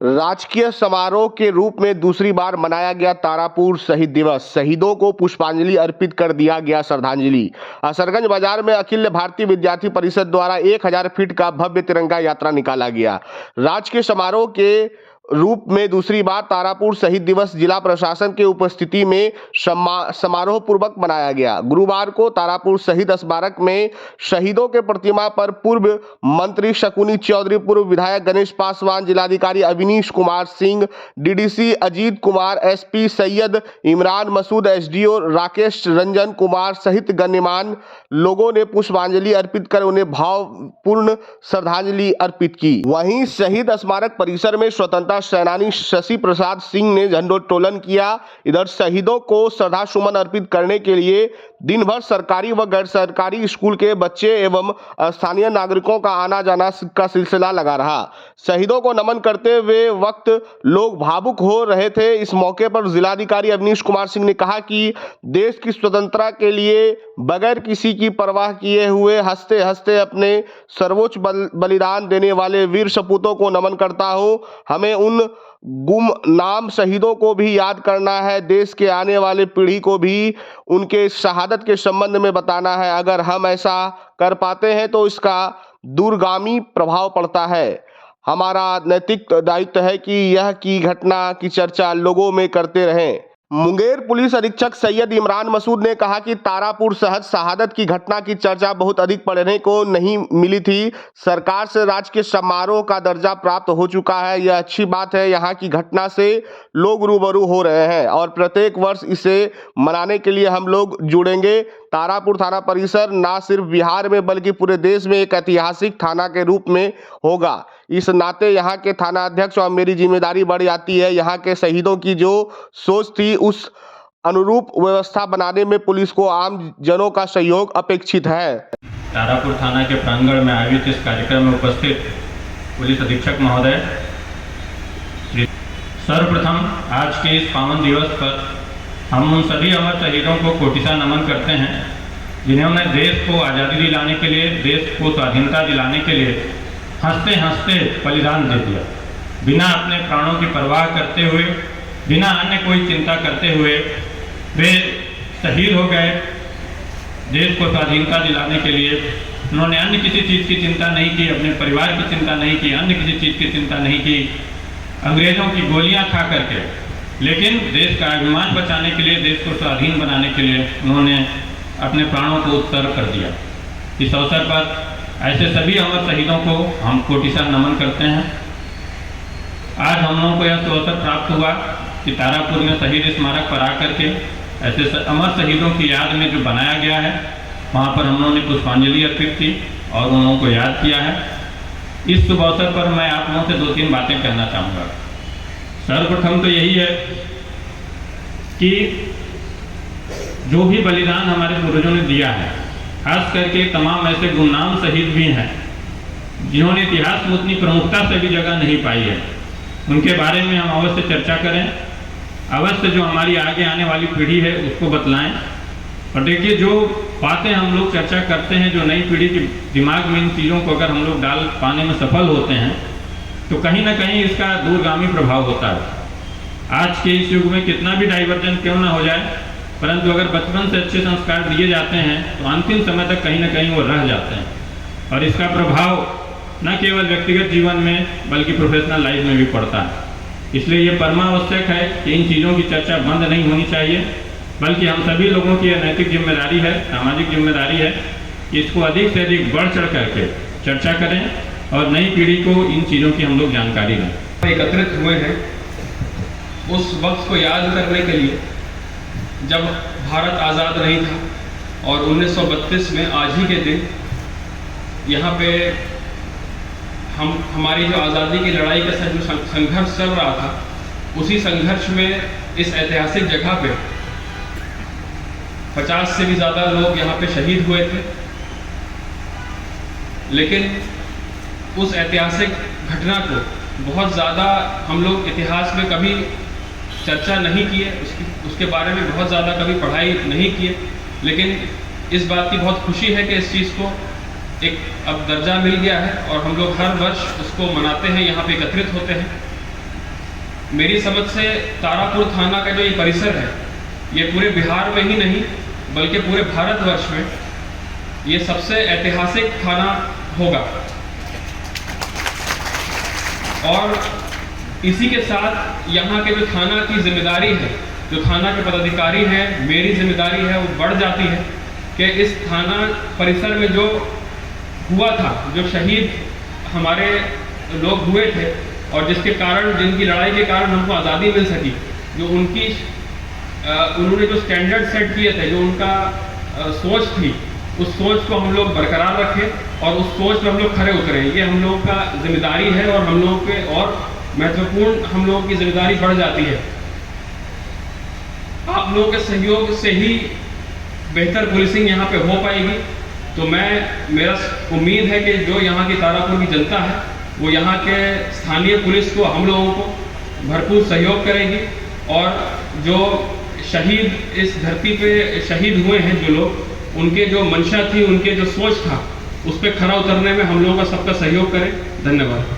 राजकीय समारोह के रूप में दूसरी बार मनाया गया तारापुर शहीद दिवस। शहीदों को पुष्पांजलि अर्पित कर दिया गया श्रद्धांजलि। असरगंज बाजार में अखिल भारतीय विद्यार्थी परिषद द्वारा 1000 फीट का भव्य तिरंगा यात्रा निकाला गया। राजकीय समारोह के रूप में दूसरी बार तारापुर शहीद दिवस जिला प्रशासन के उपस्थिति में समारोह पूर्वक मनाया गया। गुरुवार को तारापुर शहीद स्मारक में शहीदों के प्रतिमा पर पूर्व मंत्री शकुनी चौधरी, पूर्व विधायक गणेश पासवान, जिलाधिकारी Avinish Kumar Singh, DDC Ajit Kumar, SP Syed Imran Masood, SDO Rakesh Ranjan Kumar सहित गण्यमान्य लोगों ने पुष्पांजलि अर्पित कर उन्हें भावपूर्ण श्रद्धांजलि अर्पित की। वहीं शहीद स्मारक परिसर में स्वतंत्रता सेनानी शशि प्रसाद सिंह ने झंडोत्तोलन किया। इधर शहीदों को श्रद्धा सुमन अर्पित करने के लिए दिन भर सरकारी व गैर सरकारी स्कूल के बच्चे एवं स्थानीय नागरिकों का आना जाना का सिलसिला लगा रहा। शहीदों को नमन करते हुए वक्त लोग भावुक हो रहे थे। इस मौके पर जिलाधिकारी अवनीश कुमार सिंह ने कहा कि देश की स्वतंत्रता के लिए बगैर किसी की परवाह किए हुए हंसते हंसते अपने सर्वोच्च बलिदान देने वाले वीर सपूतों को नमन करता हूं। हमें उन गुमनाम शहीदों को भी याद करना है। देश के आने वाले पीढ़ी को भी उनके शहादत के संबंध में बताना है। अगर हम ऐसा कर पाते हैं तो इसका दूरगामी प्रभाव पड़ता है। हमारा नैतिक दायित्व है कि यह की घटना की चर्चा लोगों में करते रहें। मुंगेर पुलिस अधीक्षक सैयद इमरान मसूद ने कहा कि तारापुर शहादत की घटना की चर्चा बहुत अधिक पढ़ने को नहीं मिली थी। सरकार से राजकीय समारोह का दर्जा प्राप्त हो चुका है। यह अच्छी बात है। यहाँ की घटना से लोग रूबरू हो रहे हैं और प्रत्येक वर्ष इसे मनाने के लिए हम लोग जुड़ेंगे। तारापुर थाना परिसर न सिर्फ बिहार में बल्कि पूरे देश में एक ऐतिहासिक थाना के रूप में होगा। इस नाते यहाँ के थाना अध्यक्ष और मेरी जिम्मेदारी बढ़ जाती है। यहाँ के शहीदों की जो सोच थी उस अनुरूप व्यवस्था बनाने में पुलिस को आम जनों का सहयोग अपेक्षित है। तारापुर थाना के प्रांगण में आयोजित इस कार्यक्रम में उपस्थित पुलिस अधीक्षक महोदय, सर्वप्रथम आज के इस पावन दिवस पर हम उन सभी अमर शहीदों को कोटिसा नमन करते हैं जिन्होंने देश को आज़ादी दिलाने के लिए, देश को स्वाधीनता दिलाने के लिए हंसते हंसते बलिदान दे दिया। बिना अपने प्राणों की परवाह करते हुए, बिना अन्य कोई चिंता करते हुए वे शहीद हो गए। देश को स्वाधीनता दिलाने के लिए उन्होंने अन्य किसी चीज़ की चिंता नहीं की, अपने परिवार की चिंता नहीं की, अन्य किसी चीज़ की चिंता नहीं की, अंग्रेज़ों की गोलियां खा करके, लेकिन देश का अभिमान बचाने के लिए, देश को स्वाधीन बनाने के लिए उन्होंने अपने प्राणों को उत्सर्ग कर दिया। इस अवसर पर ऐसे सभी अमर शहीदों को हम कोटिसा नमन करते हैं। आज हम लोगों को यह अवसर प्राप्त हुआ कि तारापुर में शहीद स्मारक पर आकर के ऐसे अमर शहीदों की याद में जो बनाया गया है वहाँ पर हम लोगों ने पुष्पांजलि अर्पित की और उन लोगों को याद किया है। इस शुभ अवसर पर मैं आप लोगों से 2-3 बातें कहना चाहूँगा। सर्वप्रथम तो यही है कि जो भी बलिदान हमारे पूर्वजों ने दिया है, खास करके तमाम ऐसे गुमनाम शहीद भी हैं जिन्होंने इतिहास में उतनी प्रमुखता से भी जगह नहीं पाई है, उनके बारे में हम अवश्य चर्चा करें। अवश्य जो हमारी आगे आने वाली पीढ़ी है उसको बतलाएं। और देखिए, जो बातें हम लोग चर्चा करते हैं, जो नई पीढ़ी के दिमाग में इन चीज़ों को अगर हम लोग डाल पाने में सफल होते हैं तो कहीं ना कहीं इसका दूरगामी प्रभाव होता है। आज के इस युग में कितना भी डाइवर्जन क्यों ना हो जाए, परंतु अगर बचपन से अच्छे संस्कार दिए जाते हैं तो अंतिम समय तक कहीं ना कहीं वो रह जाते हैं और इसका प्रभाव न केवल व्यक्तिगत जीवन में बल्कि प्रोफेशनल लाइफ में भी पड़ता है। इसलिए ये परमावश्यक है कि इन चीज़ों की चर्चा बंद नहीं होनी चाहिए, बल्कि हम सभी लोगों की यह नैतिक जिम्मेदारी है, सामाजिक जिम्मेदारी है कि इसको अधिक से अधिक बढ़ चढ़ करके चर्चा करें और नई पीढ़ी को इन चीज़ों की हम लोग जानकारी दें। एकत्रित हुए हैं उस वक्त को याद करने के लिए जब भारत आज़ाद नहीं था और 1932 में आज ही के दिन यहाँ पे हमारी जो आज़ादी की लड़ाई का जो संघर्ष चल रहा था, उसी संघर्ष में इस ऐतिहासिक जगह पे 50 से भी ज़्यादा लोग यहाँ पे शहीद हुए थे। लेकिन उस ऐतिहासिक घटना को बहुत ज़्यादा हम लोग इतिहास में कभी चर्चा नहीं किए, उसके बारे में बहुत ज़्यादा कभी पढ़ाई नहीं किए। लेकिन इस बात की बहुत खुशी है कि इस चीज़ को एक अब दर्जा मिल गया है और हम लोग हर वर्ष उसको मनाते हैं, यहाँ पे एकत्रित होते हैं। मेरी समझ से तारापुर थाना का जो ये परिसर है, ये पूरे बिहार में ही नहीं बल्कि पूरे भारतवर्ष में ये सबसे ऐतिहासिक थाना होगा। और इसी के साथ यहाँ के जो थाना की जिम्मेदारी है, जो थाना के पदाधिकारी हैं, मेरी जिम्मेदारी है वो बढ़ जाती है कि इस थाना परिसर में जो हुआ था, जो शहीद हमारे लोग हुए थे और जिसके कारण, जिनकी लड़ाई के कारण हमको आज़ादी मिल सकी, जो उन्होंने जो स्टैंडर्ड सेट किए थे, जो उनका सोच थी, उस सोच को हम लोग बरकरार रखें और उस सोच पर हम लोग खरे उतरें। ये हम लोगों का जिम्मेदारी है और हम लोगों के और महत्वपूर्ण हम लोगों की जिम्मेदारी बढ़ जाती है। आप लोगों के सहयोग से ही बेहतर पुलिसिंग यहाँ पे हो पाएगी। तो मेरा उम्मीद है कि जो यहाँ की तारापुर की जनता है वो यहाँ के स्थानीय पुलिस को, हम लोगों को भरपूर सहयोग करेगी और जो शहीद इस धरती पे शहीद हुए हैं, जो लोग, उनके जो मंशा थी, उनके जो सोच था, उस पर खरा उतरने में हम लोगों का सबका सहयोग करें। धन्यवाद।